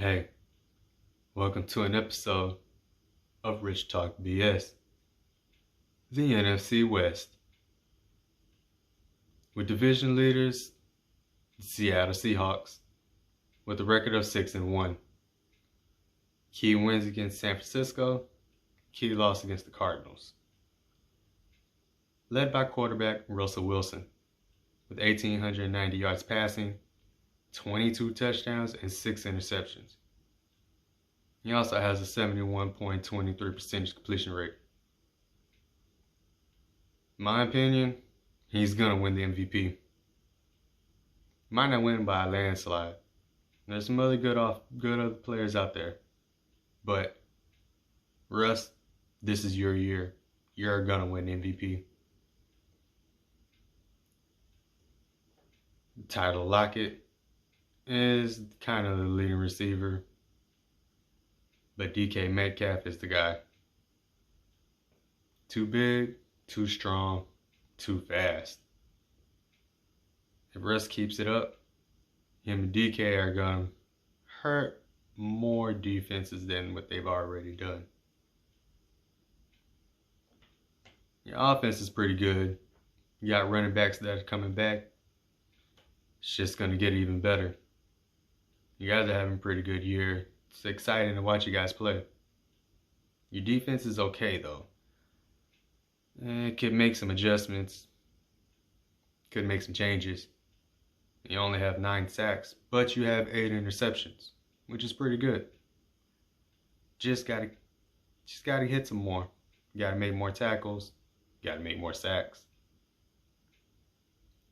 Hey, welcome to an episode of Rich Talk BS, the NFC West, with division leaders, the Seattle Seahawks, with a record of 6-1. Key wins against San Francisco, key loss against the Cardinals. Led by quarterback Russell Wilson, with 1,890 yards passing, 22 touchdowns, and 6 interceptions. He also has a 71.23% completion rate. In my opinion, he's going to win the MVP. Might not win by a landslide. There's some other good other players out there. But, Russ, this is your year. You're going to win the MVP. Tyler Lockett is kind of the leading receiver. But DK Metcalf is the guy. Too big, too strong, too fast. If Russ keeps it up, him and DK are going to hurt more defenses than what they've already done. Your offense is pretty good. You got running backs that are coming back. It's just going to get even better. You guys are having a pretty good year. It's exciting to watch you guys play. Your defense is okay, though. It could make some adjustments. Could make some changes. You only have 9 sacks, but you have 8 interceptions, which is pretty good. Just gotta hit some more. You gotta make more tackles. You gotta make more sacks.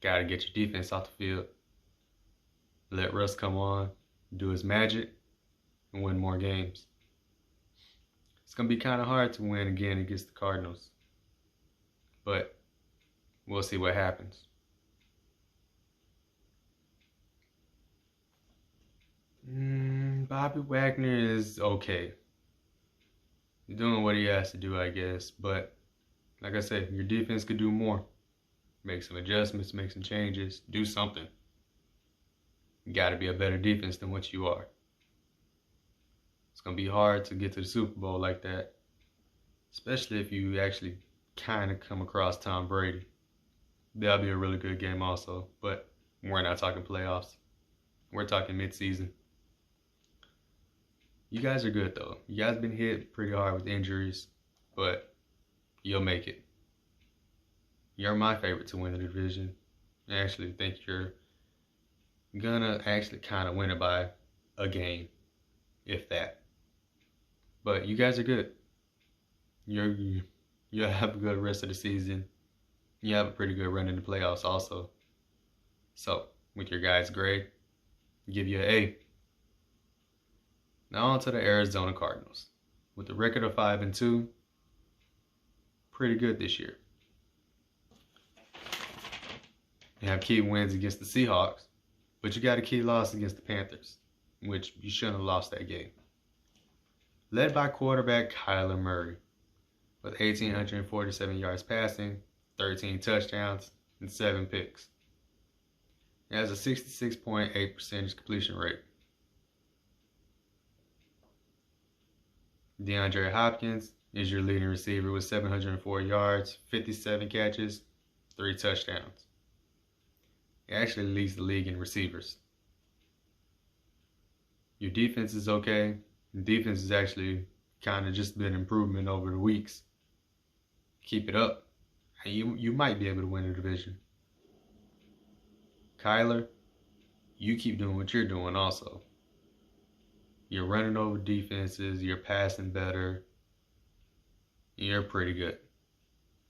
Gotta get your defense off the field. Let Russ come on, do his magic, and win more games. It's gonna be kind of hard to win again against the Cardinals, but we'll see what happens. Bobby Wagner is okay. He's doing what he has to do, I guess. But like I said, your defense could do more. Make some adjustments, make some changes, do something. You got to be a better defense than what you are. It's going to be hard to get to the Super Bowl like that, especially if you actually kind of come across Tom Brady. That'll be a really good game also, but we're not talking playoffs. We're talking mid-season. You guys are good, though. You guys been hit pretty hard with injuries, but you'll make it. You're my favorite to win the division. I actually think you're gonna actually kind of win it by a game, if that. But you guys are good. You'll have a good rest of the season. You have a pretty good run in the playoffs also. So, with your guys' grade, I'll give you an A. Now on to the Arizona Cardinals. With a record of 5-2, pretty good this year. You have key wins against the Seahawks, but you got a key loss against the Panthers, which you shouldn't have lost that game. Led by quarterback Kyler Murray, with 1,847 yards passing, 13 touchdowns, and 7 picks. He has a 66.8% completion rate. DeAndre Hopkins is your leading receiver with 704 yards, 57 catches, 3 touchdowns. He actually leads the league in receivers. Your defense is okay. The defense has actually kind of just been improvement over the weeks. Keep it up, and you might be able to win the division. Kyler, you keep doing what you're doing also. You're running over defenses, you're passing better. You're pretty good.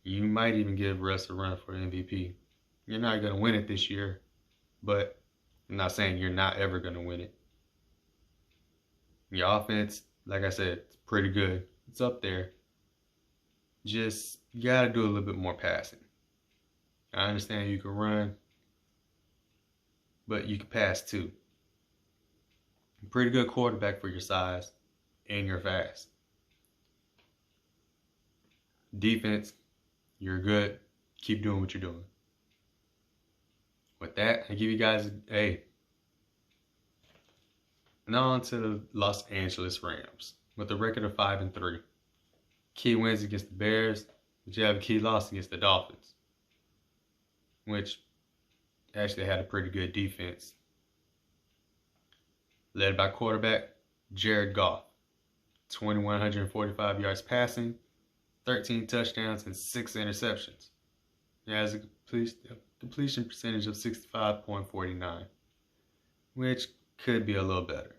You might even give Russ a run for MVP. You're not going to win it this year, but I'm not saying you're not ever going to win it. Your offense, like I said, it's pretty good. It's up there. Just, you got to do a little bit more passing. I understand you can run, but you can pass too. Pretty good quarterback for your size, and you're fast. Defense, you're good. Keep doing what you're doing. With that, I give you guys an A. Now on to the Los Angeles Rams with a record of 5-3. Key wins against the Bears, but you have a key loss against the Dolphins, which actually had a pretty good defense. Led by quarterback Jared Goff, 2,145 yards passing, 13 touchdowns, and 6 interceptions. He has a completion percentage of 65.49, which could be a little better,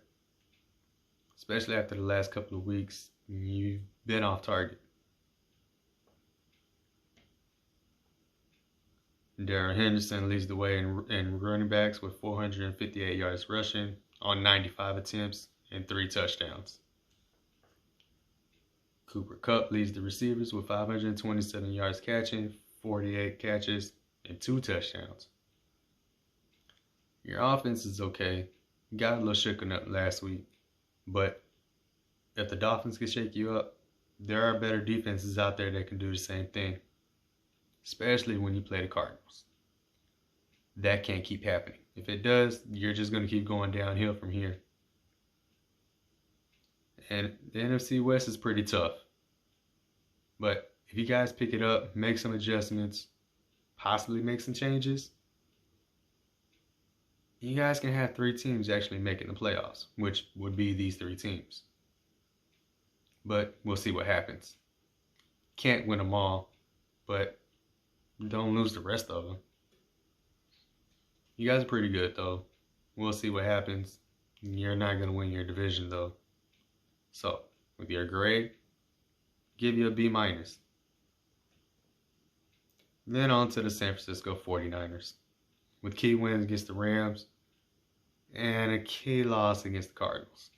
especially after the last couple of weeks. You've been off target. Darrell Henderson leads the way in running backs with 458 yards rushing on 95 attempts and 3 touchdowns. Cooper Kupp leads the receivers with 527 yards catching, 48 catches, and 2 touchdowns. Your offense is okay. Got a little shaken up last week, but if the Dolphins can shake you up, there are better defenses out there that can do the same thing, especially when you play the Cardinals. That can't keep happening. If it does, you're just going to keep going downhill from here. And the NFC West is pretty tough. But if you guys pick it up, make some adjustments, possibly make some changes, you guys can have 3 teams actually making the playoffs, which would be these 3 teams. But we'll see what happens. Can't win them all, but don't lose the rest of them. You guys are pretty good, though. We'll see what happens. You're not going to win your division, though. So, with your grade, give you a B-. Then on to the San Francisco 49ers, with key wins against the Rams and a key loss against the Cardinals.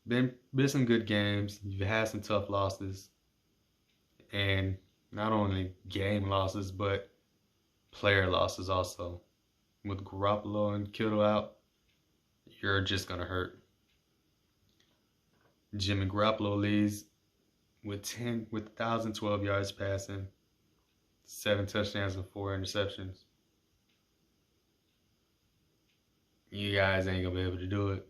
Been some good games. You've had some tough losses, and not only game losses, but player losses also. With Garoppolo and Kittle out, you're just going to hurt. Jimmy Garoppolo leads with 1,012 yards passing, 7 touchdowns and 4 interceptions. You guys ain't going to be able to do it.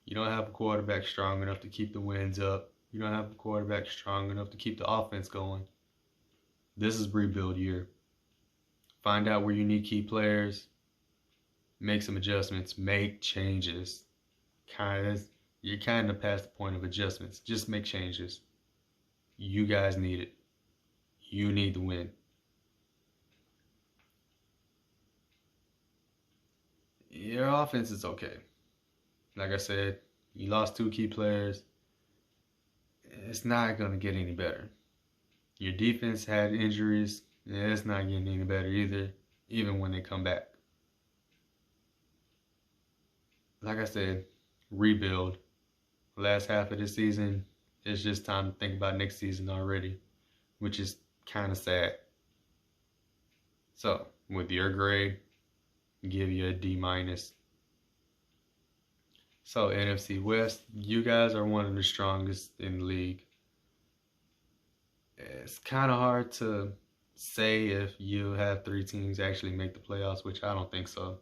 You don't have a quarterback strong enough to keep the wins up. You don't have a quarterback strong enough to keep the offense going. This is rebuild year. Find out where you need key players. Make some adjustments. Make changes. You're kind of past the point of adjustments. Just make changes. You guys need it. You need to win. Your offense is okay. Like I said, you lost 2 key players. It's not going to get any better. Your defense had injuries. It's not getting any better either, even when they come back. Like I said, rebuild. Last half of the season, it's just time to think about next season already, which is kind of sad. So, with your grade, give you a D-. So, NFC West, you guys are one of the strongest in the league. It's kind of hard to say if you have 3 teams actually make the playoffs, which I don't think so.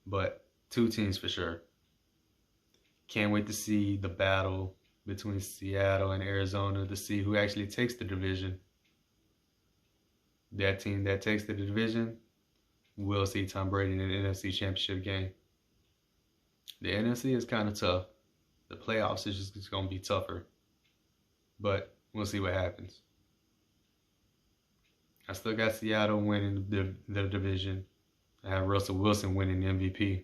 But 2 teams for sure. Can't wait to see the battle between Seattle and Arizona to see who actually takes the division. That team that takes the division will see Tom Brady in the NFC Championship game. The NFC is kind of tough. The playoffs is just going to be tougher. But we'll see what happens. I still got Seattle winning the division. I have Russell Wilson winning the MVP.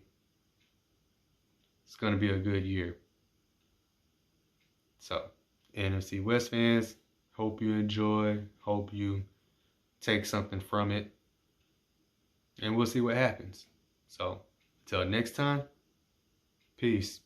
It's going to be a good year. So, NFC West fans, hope you enjoy. Hope you take something from it. And we'll see what happens. So, until next time, peace.